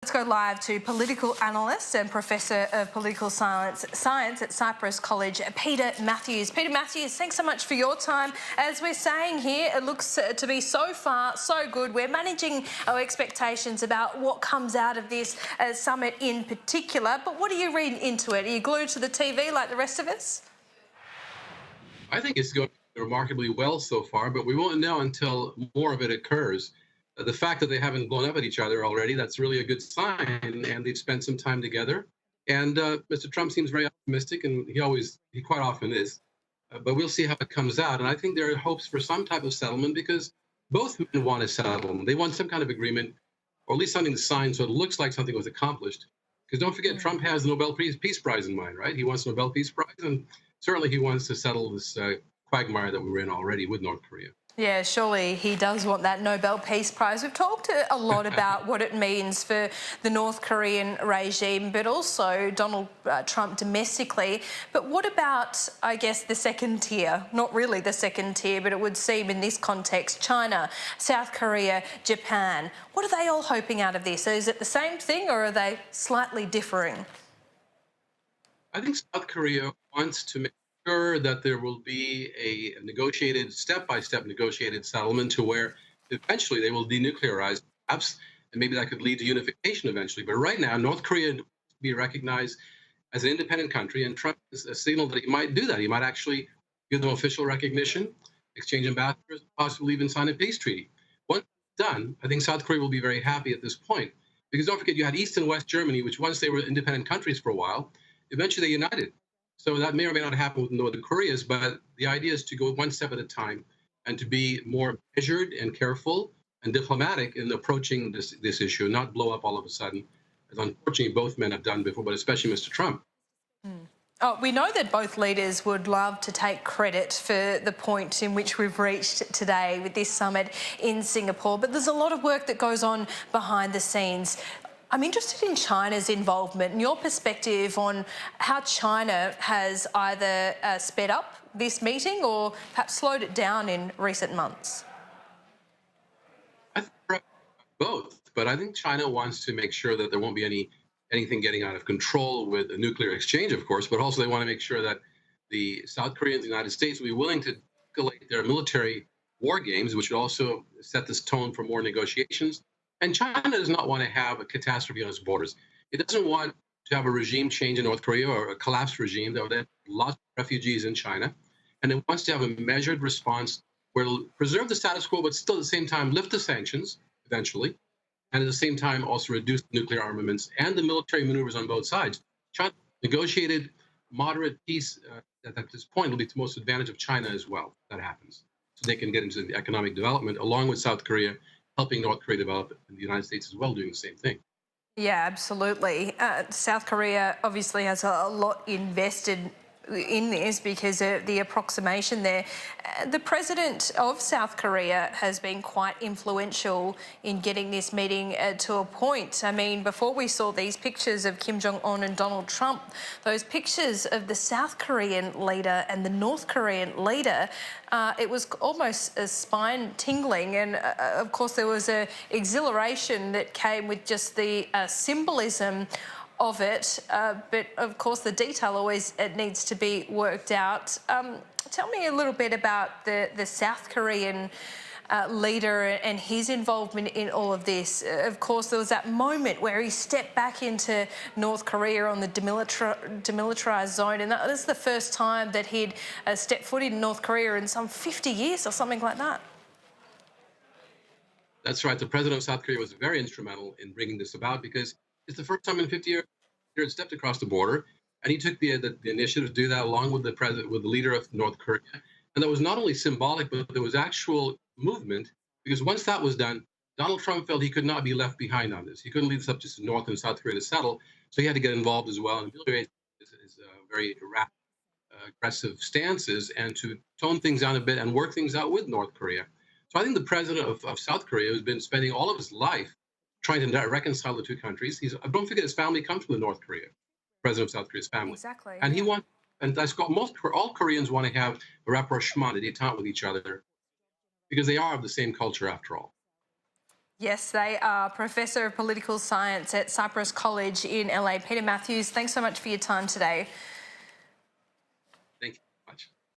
Let's go live to political analyst and professor of political science at Cyprus College, Peter Mathews. Peter Mathews, thanks so much for your time. As we're saying here, it looks to be so far so good. We're managing our expectations about what comes out of this summit in particular. But what do you read into it? Are you glued to the TV like the rest of us? I think it's going remarkably well so far, but we won't know until more of it occurs. The fact that they haven't blown up at each other already, that's really a good sign, and they've spent some time together. And Mr. Trump seems very optimistic, and he quite often is. But we'll see how it comes out. And I think there are hopes for some type of settlement because both men want a settlement. They want some kind of agreement, or at least something signed so it looks like something was accomplished. Because don't forget, Trump has the Nobel Peace Prize in mind, right? He wants the Nobel Peace Prize, and certainly he wants to settle this quagmire that we were in already with North Korea. Yeah, surely he does want that Nobel Peace Prize. We've talked a lot about what it means for the North Korean regime, but also Donald Trump domestically. But what about, I guess, the second tier? Not really the second tier, but it would seem in this context, China, South Korea, Japan. What are they all hoping out of this? Is it the same thing or are they slightly differing? I think South Korea wants to make sure that there will be a negotiated, step-by-step negotiated settlement to where eventually they will denuclearize, perhaps, and maybe that could lead to unification eventually. But right now, North Korea needs to be recognized as an independent country, and Trump has signaled that he might do that. He might actually give them official recognition, exchange ambassadors, possibly even sign a peace treaty. Once it's done, I think South Korea will be very happy at this point. Because don't forget, you had East and West Germany, which once they were independent countries for a while, eventually they united. So that may or may not happen with Northern Koreas, but the idea is to go one step at a time and to be more measured and careful and diplomatic in approaching this issue, not blow up all of a sudden, as unfortunately both men have done before, but especially Mr. Trump. Oh, we know that both leaders would love to take credit for the point in which we've reached today with this summit in Singapore, but there's a lot of work that goes on behind the scenes. I'm interested in China's involvement and your perspective on how China has either sped up this meeting or perhaps slowed it down in recent months. I think both, but I think China wants to make sure that there won't be anything getting out of control with a nuclear exchange, of course, but also they want to make sure that the South Koreans and the United States will be willing to escalate their military war games, which would also set this tone for more negotiations. And China does not want to have a catastrophe on its borders. It doesn't want to have a regime change in North Korea or a collapsed regime that would have lots of refugees in China. And it wants to have a measured response where it'll preserve the status quo, but still at the same time lift the sanctions eventually, and at the same time also reduce nuclear armaments and the military maneuvers on both sides. China negotiated moderate peace at this point will be to most advantage of China as well, if that happens. So they can get into the economic development along with South Korea, helping North Korea develop, and the United States as well doing the same thing. Yeah, absolutely. South Korea obviously has a lot invested in this because of the approximation there. The president of South Korea has been quite influential in getting this meeting to a point. I mean, before we saw these pictures of Kim Jong-un and Donald Trump, those pictures of the South Korean leader and the North Korean leader, it was almost spine tingling. And of course, there was an exhilaration that came with just the symbolism of it, but of course the detail always needs to be worked out. Tell me a little bit about the South Korean leader and his involvement in all of this. Of course, there was that moment where he stepped back into North Korea on the demilitarized zone, and that was the first time that he'd stepped foot in North Korea in some 50 years or something like that. That's right. The president of South Korea was very instrumental in bringing this about because it's the first time in 50 years he had stepped across the border, and he took the initiative to do that along with the leader of North Korea. And that was not only symbolic, but there was actual movement, because once that was done, Donald Trump felt he could not be left behind on this. He couldn't leave this up just to North and South Korea to settle, so he had to get involved as well and ameliorate his very erratic, aggressive stances and to tone things down a bit and work things out with North Korea. So I think the president of South Korea, who's been spending all of his life trying to reconcile the two countries. Don't forget his family comes from North Korea, president of South Korea's family. Exactly. And he wants, and that's got all Koreans want to have a rapprochement, a détente with each other, because they are of the same culture after all. Yes, they are. Professor of Political Science at Cypress College in LA. Peter Mathews, thanks so much for your time today. Thank you so much.